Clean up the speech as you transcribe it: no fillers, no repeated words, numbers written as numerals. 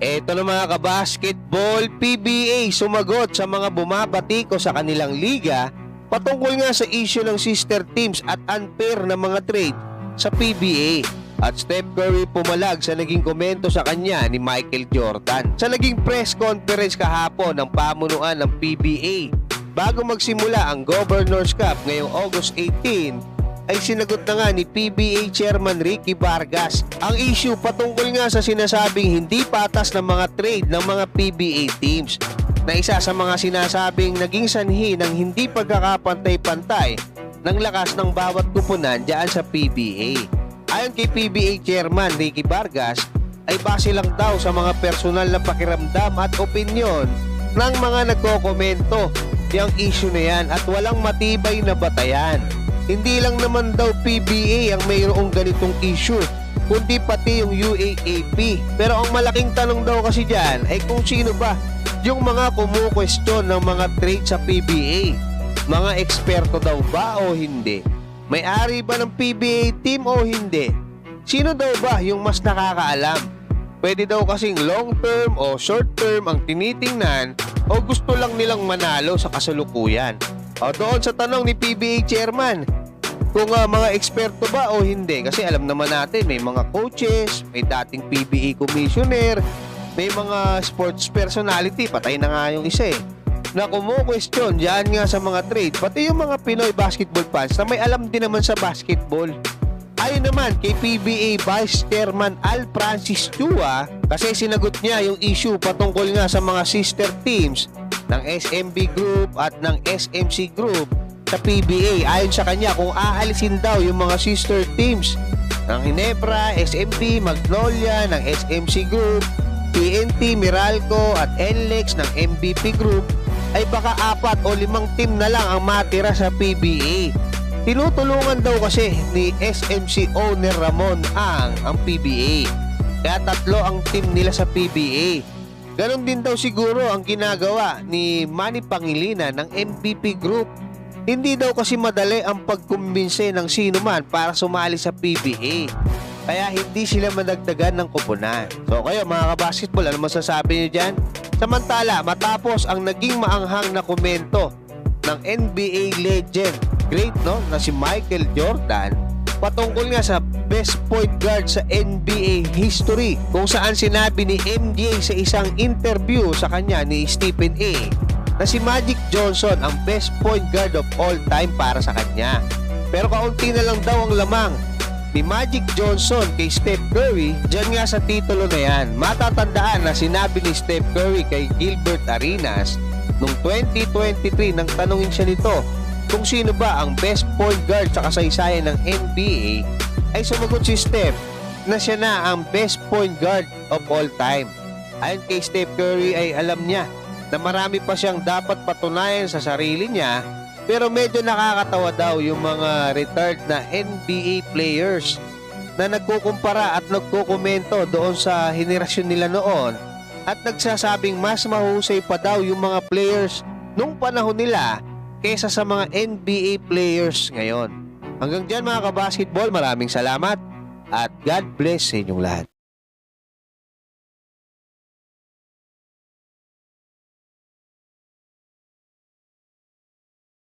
Eto na mga kabasketball, PBA sumagot sa mga bumabatiko sa kanilang liga patungkol nga sa issue ng sister teams at unfair na mga trade sa PBA. At Steph Curry pumalag sa naging komento sa kanya ni Michael Jordan sa naging press conference kahapon ng pamunuan ng PBA. Bago magsimula ang Governors Cup ngayong August 18, ay sinagot na nga ni PBA Chairman Ricky Vargas ang issue patungkol nga sa sinasabing hindi patas ng mga trade ng mga PBA teams, na isa sa mga sinasabing naging sanhi ng hindi pagkakapantay-pantay ng lakas ng bawat kupunan diyan sa PBA. Ayon kay PBA Chairman Ricky Vargas, ay base lang daw sa mga personal na pakiramdam at opinyon ng mga nagkokomento yung issue na yan at walang matibay na batayan. Hindi lang naman daw PBA ang mayroong ganitong issue, kundi pati yung UAAP. Pero ang malaking tanong daw kasi dyan ay kung sino ba yung mga kumukwestiyon ng mga trade sa PBA. Mga eksperto daw ba o hindi? May-ari ba ng PBA team o hindi? Sino daw ba yung mas nakakaalam? Pwede daw kasing long term o short term ang tinitingnan o gusto lang nilang manalo sa kasalukuyan. O doon sa tanong ni PBA Chairman, kung mga eksperto ba o hindi. Kasi alam naman natin, may mga coaches, may dating PBA commissioner, may mga sports personality, patay na nga yung isa na kumu-question dyan nga sa mga trade. Pati yung mga Pinoy basketball fans na may alam din naman sa basketball. Ayon naman kay PBA Vice Chairman Al Francis Chua, kasi sinagot niya yung issue patungkol nga sa mga sister teams ng SMB Group at ng SMC Group sa PBA. Ayon sa kanya, kung aalisin daw yung mga sister teams ng Ginebra, SMB, Magnolia, ng SMC Group, TNT, Meralco at NLEX ng MVP Group, ay baka 4 o 5 team na lang ang matira sa PBA. Tinutulungan daw kasi ni SMC owner Ramon ang PBA. Kaya 3 ang team nila sa PBA. Ganon din daw siguro ang ginagawa ni Manny Pangilinan ng MVP Group. Hindi daw kasi madali ang pagkumbinse ng sino man para sumali sa PBA. Kaya hindi sila madagdagan ng kupunan. So kayo mga kabasketball, ano masasabi niyo dyan? Samantala, matapos ang naging maanghang na komento ng NBA legend, great na si Michael Jordan, patungkol nga sa best point guard sa NBA history, kung saan sinabi ni MJ sa isang interview sa kanya ni Stephen A. na si Magic Johnson ang best point guard of all time para sa kanya. Pero kaunti na lang daw ang lamang ni Magic Johnson kay Steph Curry dyan nga sa titulo na yan. Matatandaan na sinabi ni Steph Curry kay Gilbert Arenas noong 2023 nang tanungin siya nito kung sino ba ang best point guard sa kasaysayan ng NBA, ay sumagot si Steph na siya na ang best point guard of all time. Ayon kay Steph Curry ay alam niya na marami pa siyang dapat patunayan sa sarili niya, pero medyo nakakatawa daw yung mga retired na NBA players na nagkukumpara at nagkukomento doon sa henerasyon nila noon at nagsasabing mas mahusay pa daw yung mga players nung panahon nila kaysa sa mga NBA players ngayon. Hanggang dyan mga kabasketball, maraming salamat at God bless sa inyong lahat.